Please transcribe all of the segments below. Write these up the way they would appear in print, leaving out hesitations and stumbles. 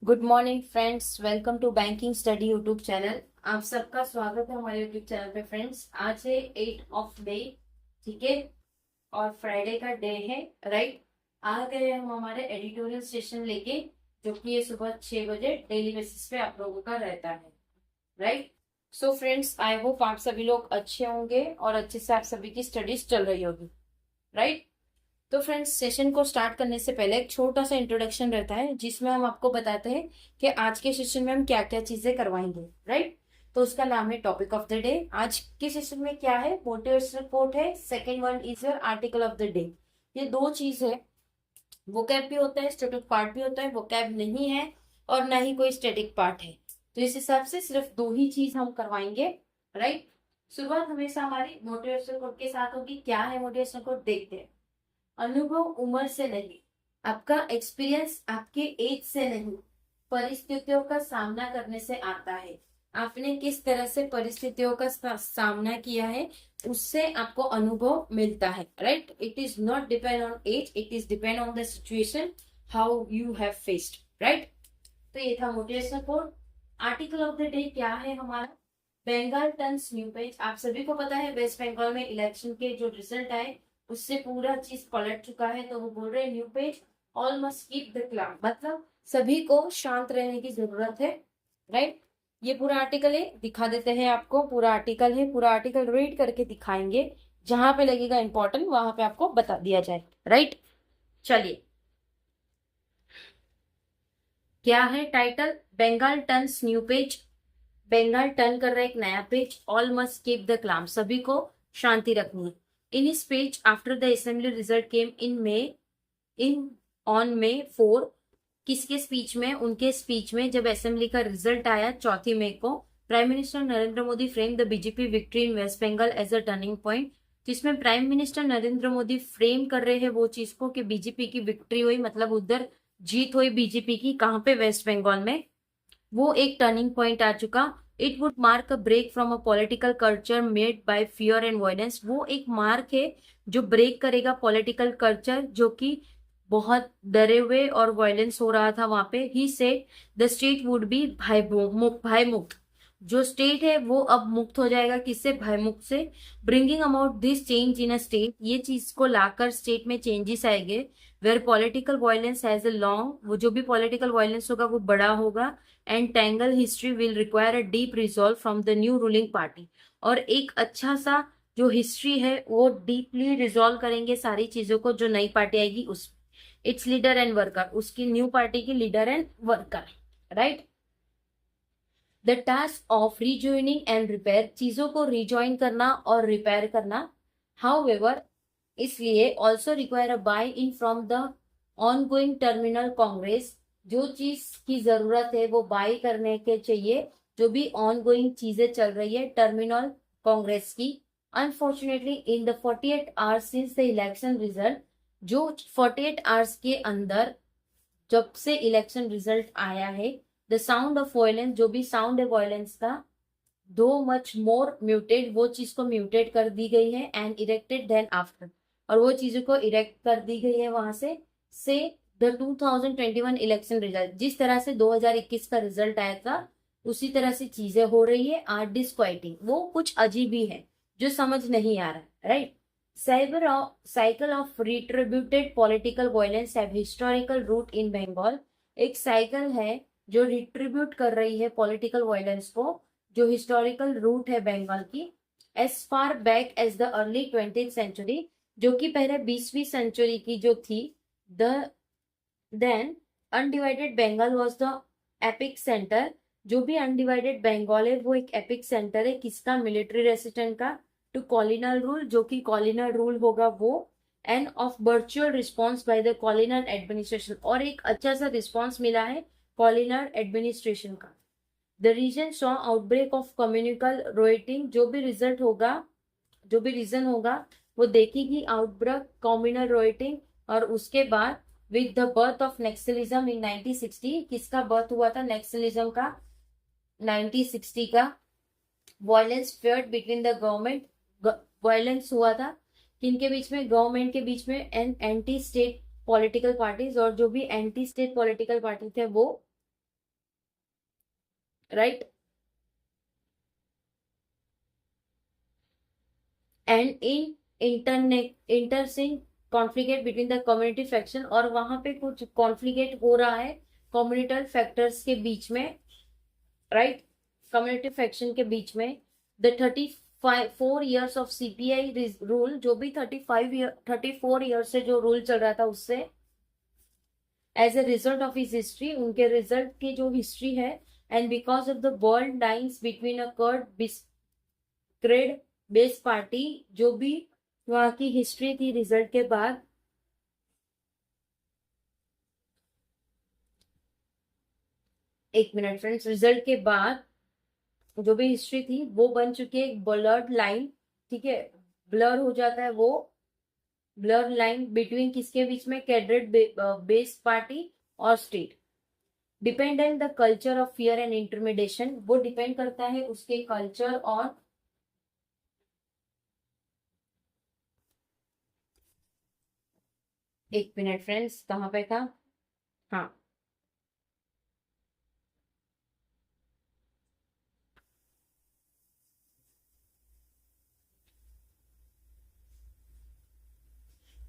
Good morning friends, welcome to banking study YouTube channel. आप सबका स्वागत है हमारे यूट्यूब चैनल पे। फ्रेंड्स, आज है 8 मई, ठीक है, और फ्राइडे का डे है, राइट। आ गए हम हमारे एडिटोरियल सेशन लेके, जो कि ये सुबह 6 बजे डेली बेसिस पे आप लोगों का रहता है, right. So friends, I hope आप सभी लोग अच्छे होंगे और अच्छे से आप सभी की स्टडीज चल रही होगी, राइट। तो फ्रेंड्स, सेशन को स्टार्ट करने से पहले एक छोटा सा इंट्रोडक्शन रहता है, जिसमें हम आपको बताते हैं कि आज के सेशन में हम क्या क्या चीजें करवाएंगे, राइट। तो उसका नाम है टॉपिक ऑफ द डे। आज के सेशन में क्या है, मोटिवेशनल कोट है, second one is your article of the day. ये दो चीज है, वोकैब भी होता है, स्टैटिक पार्ट भी होता है। वोकैब नहीं है और ना ही कोई स्टैटिक पार्ट है, तो इस हिसाब से सिर्फ दो ही चीज हम करवाएंगे, राइट। शुरुआत हमेशा हमारी मोटिवेशनल कोट के साथ होगी। क्या है मोटिवेशनल कोट, देखते हैं। अनुभव उम्र से नहीं, आपका एक्सपीरियंस आपके एज से नहीं, परिस्थितियों का सामना करने से आता है। आपने किस तरह से परिस्थितियों का सामना किया है, उससे आपको अनुभव मिलता है, right. It is not depend on age, it is depend on the situation how you have faced, right. तो ये था motivational quote. Article of the day क्या है हमारा, बंगाल टर्न्स न्यू पेज। आप सभी को पता है वेस्ट बंगाल में इलेक्शन के जो रिजल्ट आए, उससे पूरा चीज पलट चुका है। तो वो बोल रहे हैं new page, all must keep the claim, मतलब सभी को शांत रहने की जरूरत है, राइट। ये पूरा आर्टिकल है, दिखा देते हैं आपको। पूरा आर्टिकल है, पूरा आर्टिकल रीड करके दिखाएंगे। जहां पे लगेगा इंपॉर्टेंट वहां पे आपको बता दिया जाए, राइट। चलिए, क्या है title, Bengal turns new page. Bengal turn कर रहा है एक नया page. All must keep the calm, सभी को शांति रखनी है। इन इस page after the assembly result came in May, in on May 4। किसके स्पीच में, उनके स्पीच में जब असेंबली का रिजल्ट आया 4 मई को, prime minister Narendra Modi frame the BJP victory in West Bengal as a turning point. जिसमें prime minister Narendra Modi frame कर रहे हैं वो चीज को कि बीजेपी की विक्ट्री हुई, मतलब उधर जीत हुई बीजेपी की। कहां पे, वेस्ट बंगाल में। वो एक टर्निंग पॉइंट आ चुका। It would mark a break from a political culture made by fear and violence. वो एक मार्क है जो ब्रेक करेगा पॉलिटिकल कल्चर, जो कि बहुत डरे हुए और वायलेंस हो रहा था वहां पे। He said the state would be भय मुक्त। जो स्टेट है वो अब मुक्त हो जाएगा, किससे, भय मुक्त से। Bringing about this change in a state, ये चीज को लाकर स्टेट में चेंजेस आएंगे। Where political violence has a long, वो जो भी पॉलिटिकल वायलेंस होगा वो बड़ा होगा। And tangle history will require a deep resolve from the new ruling party. और एक अच्छा सा जो हिस्ट्री है वो डीपली रिजॉल्व करेंगे सारी चीजों को, जो नई पार्टी आएगी उस, इट्स लीडर एंड वर्कर, उसकी न्यू पार्टी की leader and worker, right. The task of rejoining and repair, चीजों को रिजॉइन करना और रिपेयर करना। हाउएवर, इसलिए also require a buy in from the ongoing Trinamool Congress. जो चीज की जरूरत है वो बाय करने के चाहिए, जो भी ऑनगोइंग चीजें चल रही है टर्मिनल कांग्रेस की। Unfortunately in the 48 hours since the election result, जो 48 आवर्स के अंदर जब से इलेक्शन रिजल्ट आया है, द साउंड ऑफ वायलेंस, जो भी साउंड है वायलेंस का, दो मच मोर म्यूटेड, वो चीज को म्यूटेट कर दी गई है। एंड इरेक्टेड देन आफ्टर, और वो चीजों को इरेक्ट कर दी गई है वहां से द 2021 इलेक्शन रिजल्ट, जिस तरह से 2021 का रिजल्ट आया था उसी तरह से चीजें हो रही है। आर डिस्क्वाइटिंग, वो कुछ अजीब ही है जो समझ नहीं आ रहा है, right. Cycle of retributed political violence have historical root in Bengal. एक साइकिल है जो रिट्रीब्यूट कर रही है पॉलिटिकल वायलेंस को, जो हिस्टोरिकल रूट है बंगाल की। As far back as the early 20th century, जो कि पहले 20वीं सेंचुरी की जो थी। The then undivided Bengal was the epicentre. जो भी अनडिवाइडेड बंगाल है वो एक एपिक सेंटर है, किसका, मिलिट्री रेसिस्टेंट का, टू कॉलिनल रूल, जो कि कॉलिनल रूल होगा वो। End of virtual response by the colonial administration, और एक अच्छा सा रिस्पॉन्स मिला है कॉलिनल एडमिनिस्ट्रेशन का। The region saw outbreak of communal rioting, जो भी रिजल्ट होगा, जो भी रीजन होगा वो देखेगी आउटब्रेक कम्युनल रोइटिंग। और उसके बाद with the birth of Naxalism in 1960, किसका बर्थ हुआ था, नेक्सलिज्म का, 1960 का। Violence flared between the government, violence हुआ था किनके बीच में, गवर्नमेंट के बीच में, and anti state political parties, और जो भी एंटी स्टेट पॉलिटिकल पार्टी थे वो right. And in interesting conflict between the community faction, और वहां पे कुछ कॉन्फ्लिक्ट हो रहा है कम्युनिटल फैक्टर्स के बीच में, राइट, कम्युनिटी फैक्शन के बीच में। The 34 years of CPI rule, जो भी 34 years से जो रूल चल रहा था उससे, as a result of his history, उनके रिजल्ट की जो हिस्ट्री है, and because of the blurred lines between a कर्ड बिस्क्रेड बेस पार्टी, जो भी वहां की हिस्ट्री थी रिजल्ट के बाद, एक मिनट फ्रेंड्स, रिजल्ट के बाद जो भी हिस्ट्री थी वो बन चुकी है एक ब्लर्ड लाइन, ठीक है, ब्लर हो जाता है वो ब्लर लाइन बिटवीन किसके बीच में, कैडरेट बेस पार्टी और स्टेट। Deepened the culture of fear and intimidation, वो डिपेंड करता है उसके कल्चर और, एक मिनट फ्रेंड्स कहाँ पे था, हाँ,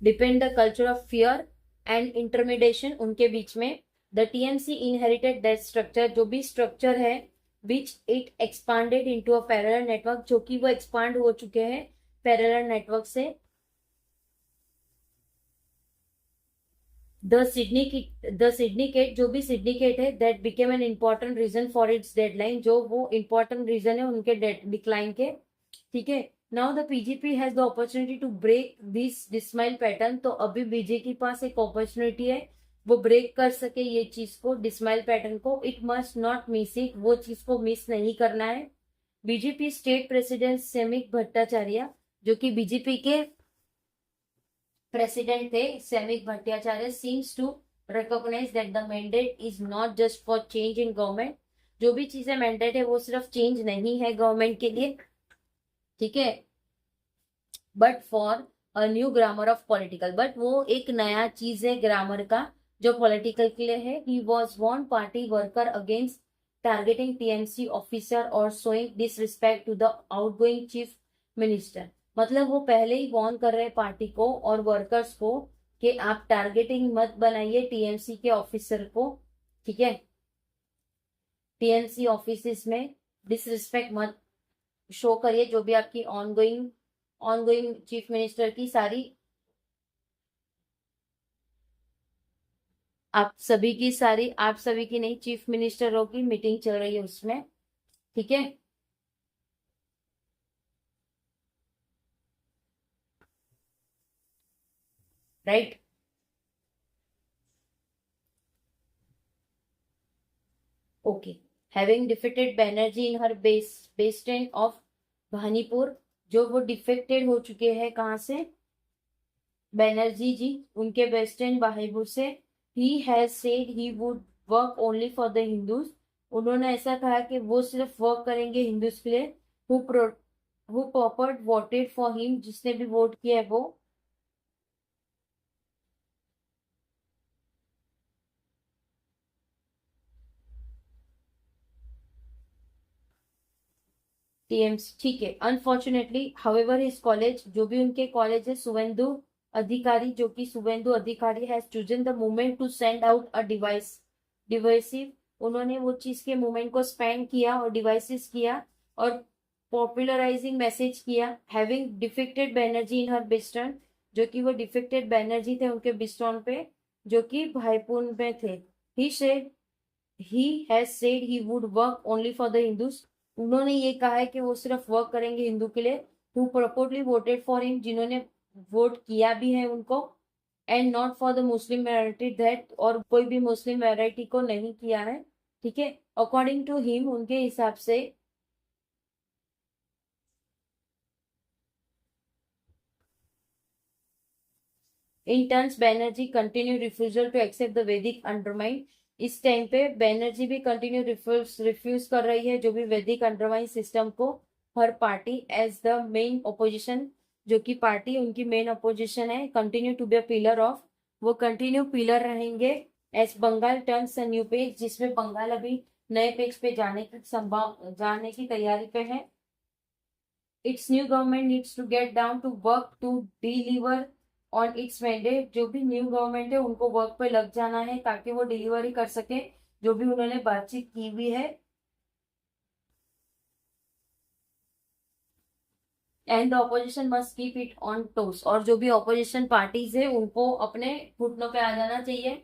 deepened the culture of fear and intimidation, उनके बीच में। The TMC inherited that structure, जो भी स्ट्रक्चर है, which it expanded into a parallel network, जो कि वो एक्सपांड हो चुके हैं पैरेलल नेटवर्क से। द सिडनी केट, जो भी सिडनी केट है, that became an important reason for its decline, जो वो इम्पोर्टेंट रीजन है उनके डिक्लाइन के, ठीक है। Now the BJP has the opportunity to break this dismal pattern, तो अभी बीजे के पास एक अपॉर्चुनिटी है वो ब्रेक कर सके ये चीज को, डिस्माइल पैटर्न को। It must not miss it, वो चीज को मिस नहीं करना है। BJP state president Samik Bhattacharya, जो कि बीजेपी के प्रेसिडेंट थे Samik Bhattacharya, seems to recognise that the mandate is not just for change in government, जो भी चीजें मैंडेट है वो सिर्फ चेंज नहीं है गवर्नमेंट के लिए, ठीक है, but for a new grammar of political, but वो एक नया चीज है ग्रामर का जो पॉलिटिकल के लिए है। ही वॉज वॉन party worker against targeting TMC officer और showing disrespect to the outgoing chief minister, मतलब वो पहले ही वॉर्न कर रहे हैं पार्टी को और वर्कर्स को कि आप टारगेटिंग मत बनाइए टीएमसी के ऑफिसर को, ठीक है, टीएमसी ऑफिस में डिसरिस्पेक्ट मत शो करिए, जो भी आपकी ऑनगोइंग ऑनगोइंग चीफ मिनिस्टर की सारी, आप सभी की नहीं, चीफ मिनिस्टरों की मीटिंग चल रही है उसमें, ठीक है, right. Okay, having defeated Banerjee in her bastion of Bhabanipur, जो वो डिफेक्टेड हो चुके हैं कहाँ से, बैनर्जी जी उनके वेस्टर्न बाहिबुर से। He has said he would work only for the Hindus, उन्होंने ऐसा कहा कि वो सिर्फ वर्क करेंगे हिंदूज के लिए। Who proper voted for him, जिसने भी वोट किया है वो, टीएमसी, ठीक है। अनफॉर्चुनेटली हाउएवर हिज कॉलेज, जो भी उनके कॉलेज है, शुभेंदु अधिकारी, जो कि Suvendu Adhikari has chosen the movement to send out a divisive, उन्होंने वो चीज के मूवमेंट को स्पेंड किया और डिवाइसेस किया और पॉपुलराइजिंग मैसेज किया। हैविंग डिफेक्टेड बैनर्जी इन हर बिस्टर्न, जो कि वो डिफेक्टेड बैनर्जी थे उनके बिस्टर्न पे, जो कि भाईपुर में थे। He said he has said he would work only for the Hindus, उन्होंने ये कहा है कि वो सिर्फ वर्क करेंगे हिंदू के लिए। हु प्रपोर्टली वोटेड फॉर हिम, जिन्होंने वोट किया भी है उनको, and not for the Muslim majority that, और कोई भी मुस्लिम मेजोरिटी को नहीं किया है, ठीक है। अकॉर्डिंग टू हिम, उनके हिसाब से, in turns Banerjee continue refusal to accept the verdict undermine, इस टाइम पे बैनर्जी भी कंटिन्यू रिफ्यूज कर रही है जो भी वैदिक अंडरमाइन सिस्टम को, her party as the main opposition, जो कि पार्टी उनकी मेन अपोजिशन है, continue to be a pillar of, वो कंटिन्यू पिलर रहेंगे as Bengal turns a new page, जिसमें बंगाल अभी नए पेज पे जाने की तैयारी पे है। Its new government needs to get down to work to deliver on its mandate. जो भी न्यू गवर्नमेंट है उनको वर्क पे लग जाना है ताकि वो डिलीवरी कर सके जो भी उन्होंने बातचीत की हुई है। And the opposition must keep it on toes. और जो भी ऑपोजिशन पार्टीज है उनको अपने घुटनों पे आ जाना चाहिए,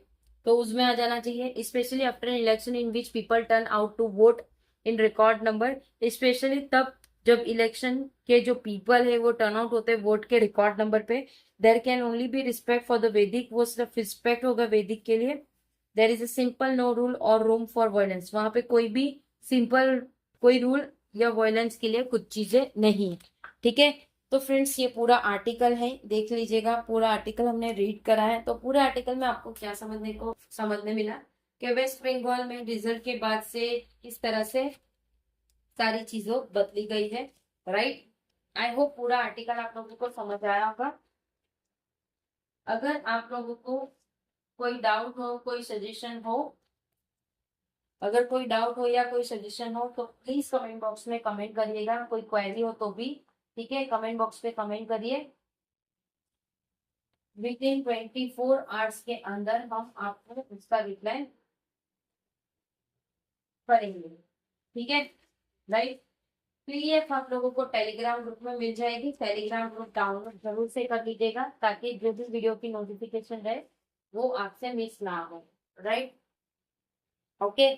तो उसमें आ जाना चाहिए। Specially after an election in which people turn out to vote in record number. Specially तब जब इलेक्शन के जो पीपल है वो टर्न आउट होते हैं वोट के रिकॉर्ड नंबर पे। There can only be respect for the verdict, वो सिर्फ रिस्पेक्ट होगा वैदिक के लिए। There is a simple no rule और रूम फॉर वायलेंस। वहां पे कोई भी सिंपल कोई रूल या वायलेंस के लिए कुछ चीजें नहीं है। ठीक है, तो फ्रेंड्स ये पूरा आर्टिकल है, देख लीजिएगा। पूरा आर्टिकल हमने रीड करा है। तो पूरे आर्टिकल में आपको क्या समझने मिला कि वेस्ट बंगाल में रिजल्ट के बाद से किस तरह से सारी चीजों बदली गई है। राइट, आई होप पूरा आर्टिकल आप लोगों को समझ आया होगा। अगर आप लोगों को कोई डाउट हो, कोई सजेशन हो, अगर कोई डाउट हो या कोई सजेशन हो तो प्लीज कमेंट बॉक्स में कमेंट करिएगा। कोई क्वेरी हो तो भी ठीक है, कमेंट बॉक्स पे कमेंट करिए। विद इन 24 आवर्स के अंदर हम आपको उसका रिप्लाई करेंगे। ठीक है, राइट। पीडीएफ आप लोगों को टेलीग्राम ग्रुप में मिल जाएगी। टेलीग्राम ग्रुप डाउनलोड जरूर से कर लीजिएगा ताकि जो भी वीडियो की नोटिफिकेशन रहे वो आपसे मिस ना हो। Right, okay.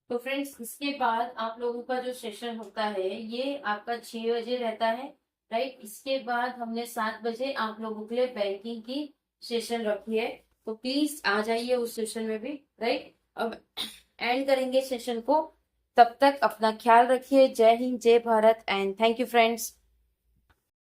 तो फ्रेंड्स इसके बाद आप लोगों का जो सेशन होता है ये आपका 6 बजे रहता है। राइट, इसके बाद हमने 7 बजे आप लोगों के लिए बैंकिंग की सेशन रखी है, तो प्लीज आ जाइए उस सेशन में भी। राइट, अब एंड करेंगे सेशन को, तब तक अपना ख्याल रखिए। जय हिंद, जय Bharat and thank you friends.